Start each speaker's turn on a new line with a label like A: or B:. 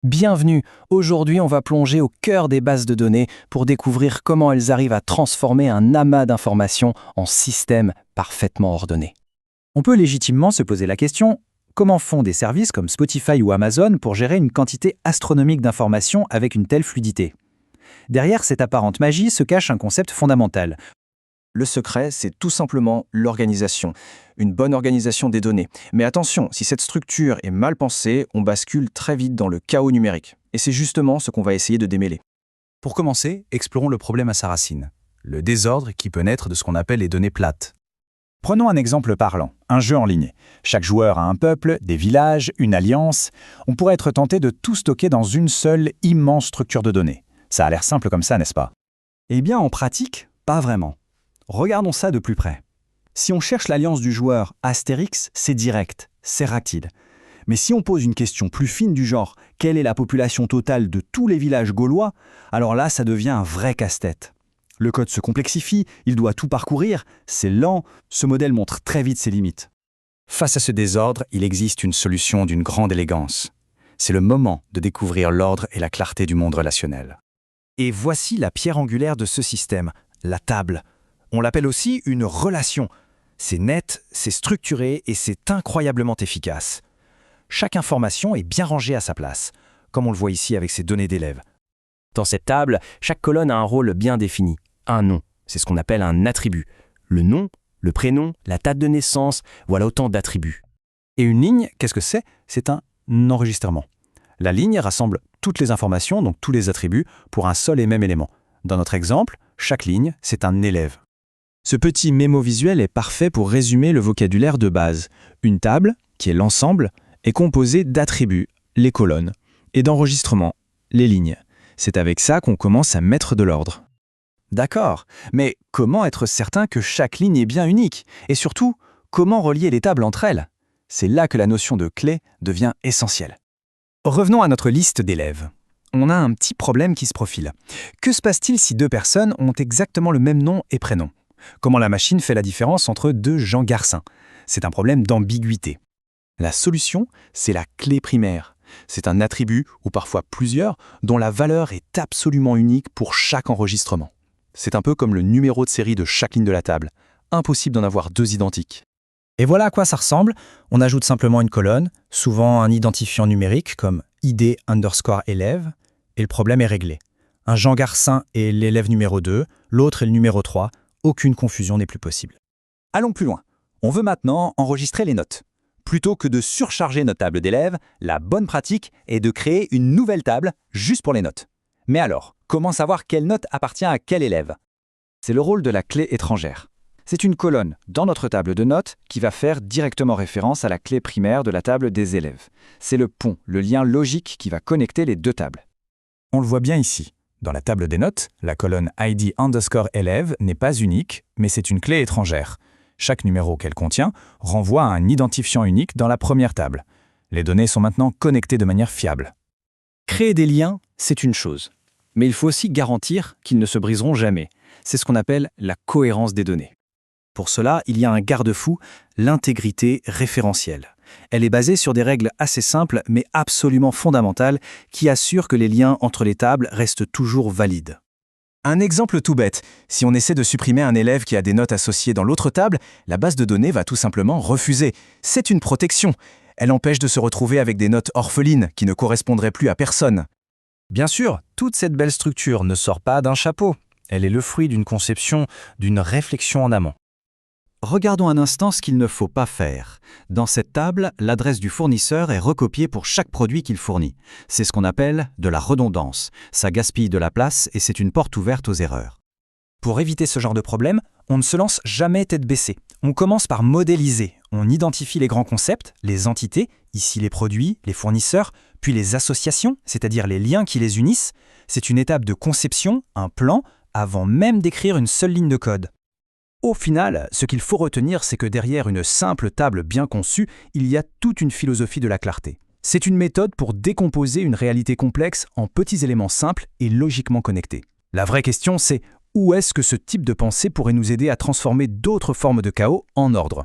A: Bienvenue. Aujourd'hui, on va plonger au cœur des bases de données pour découvrir comment elles arrivent à transformer un amas d'informations en systèmes parfaitement ordonnés.
B: On peut légitimement se poser la question, comment font des services comme Spotify ou Amazon pour gérer une quantité astronomique d'informations avec une telle fluidité? Derrière cette apparente magie se cache un concept fondamental.
C: Le secret, c'est tout simplement l'organisation. Une bonne organisation des données. Mais attention, si cette structure est mal pensée, on bascule très vite dans le chaos numérique. Et c'est justement ce qu'on va essayer de démêler.
B: Pour commencer, explorons le problème à sa racine. Le désordre qui peut naître de ce qu'on appelle les données plates. Prenons un exemple parlant, un jeu en ligne. Chaque joueur a un peuple, des villages, une alliance. On pourrait être tenté de tout stocker dans une seule immense structure de données. Ça a l'air simple comme ça, n'est-ce pas?
D: Eh bien, en pratique, pas vraiment. Regardons ça de plus près. Si on cherche l'alliance du joueur Astérix, c'est direct, c'est rapide. Mais si on pose une question plus fine du genre « Quelle est la population totale de tous les villages gaulois ?», alors là, ça devient un vrai casse-tête. Le code se complexifie, il doit tout parcourir, c'est lent, ce modèle montre très vite ses limites.
B: Face à ce désordre, il existe une solution d'une grande élégance. C'est le moment de découvrir l'ordre et la clarté du monde relationnel.
E: Et voici la pierre angulaire de ce système, la table. On l'appelle aussi une relation. C'est net, c'est structuré et c'est incroyablement efficace. Chaque information est bien rangée à sa place, comme on le voit ici avec ces données d'élèves.
A: Dans cette table, chaque colonne a un rôle bien défini. Un nom, c'est ce qu'on appelle un attribut. Le nom, le prénom, la date de naissance, voilà autant d'attributs.
B: Et une ligne, qu'est-ce que c'est? C'est un enregistrement. La ligne rassemble toutes les informations, donc tous les attributs, pour un seul et même élément. Dans notre exemple, chaque ligne, c'est un élève.
F: Ce petit mémo visuel est parfait pour résumer le vocabulaire de base. Une table, qui est l'ensemble, est composée d'attributs, les colonnes, et d'enregistrements, les lignes. C'est avec ça qu'on commence à mettre de l'ordre.
B: D'accord, mais comment être certain que chaque ligne est bien unique? Et surtout, comment relier les tables entre elles? C'est là que la notion de clé devient essentielle. Revenons à notre liste d'élèves. On a un petit problème qui se profile. Que se passe-t-il si deux personnes ont exactement le même nom et prénom? Comment la machine fait la différence entre deux Jean Garcin? C'est un problème d'ambiguïté. La solution, c'est la clé primaire. C'est un attribut, ou parfois plusieurs, dont la valeur est absolument unique pour chaque enregistrement. C'est un peu comme le numéro de série de chaque ligne de la table. Impossible d'en avoir deux identiques. Et voilà à quoi ça ressemble. On ajoute simplement une colonne, souvent un identifiant numérique comme ID_élève, et le problème est réglé. Un Jean Garcin est l'élève numéro 2, l'autre est le numéro 3. Aucune confusion n'est plus possible. Allons plus loin. On veut maintenant enregistrer les notes. Plutôt que de surcharger notre table d'élèves, la bonne pratique est de créer une nouvelle table juste pour les notes. Mais alors, comment savoir quelle note appartient à quel élève? C'est le rôle de la clé étrangère. C'est une colonne dans notre table de notes qui va faire directement référence à la clé primaire de la table des élèves. C'est le pont, le lien logique qui va connecter les deux tables. On le voit bien ici. Dans la table des notes, la colonne ID_élève n'est pas unique, mais c'est une clé étrangère. Chaque numéro qu'elle contient renvoie à un identifiant unique dans la première table. Les données sont maintenant connectées de manière fiable.
A: Créer des liens, c'est une chose. Mais il faut aussi garantir qu'ils ne se briseront jamais. C'est ce qu'on appelle la cohérence des données. Pour cela, il y a un garde-fou, l'intégrité référentielle. Elle est basée sur des règles assez simples mais absolument fondamentales qui assurent que les liens entre les tables restent toujours valides.
B: Un exemple tout bête, si on essaie de supprimer un élève qui a des notes associées dans l'autre table, la base de données va tout simplement refuser. C'est une protection. Elle empêche de se retrouver avec des notes orphelines qui ne correspondraient plus à personne. Bien sûr, toute cette belle structure ne sort pas d'un chapeau. Elle est le fruit d'une conception, d'une réflexion en amont.
D: Regardons un instant ce qu'il ne faut pas faire. Dans cette table, l'adresse du fournisseur est recopiée pour chaque produit qu'il fournit. C'est ce qu'on appelle de la redondance. Ça gaspille de la place et c'est une porte ouverte aux erreurs.
B: Pour éviter ce genre de problème, on ne se lance jamais tête baissée. On commence par modéliser. On identifie les grands concepts, les entités, ici les produits, les fournisseurs, puis les associations, c'est-à-dire les liens qui les unissent. C'est une étape de conception, un plan, avant même d'écrire une seule ligne de code. Au final, ce qu'il faut retenir, c'est que derrière une simple table bien conçue, il y a toute une philosophie de la clarté. C'est une méthode pour décomposer une réalité complexe en petits éléments simples et logiquement connectés. La vraie question, c'est où est-ce que ce type de pensée pourrait nous aider à transformer d'autres formes de chaos en ordre ?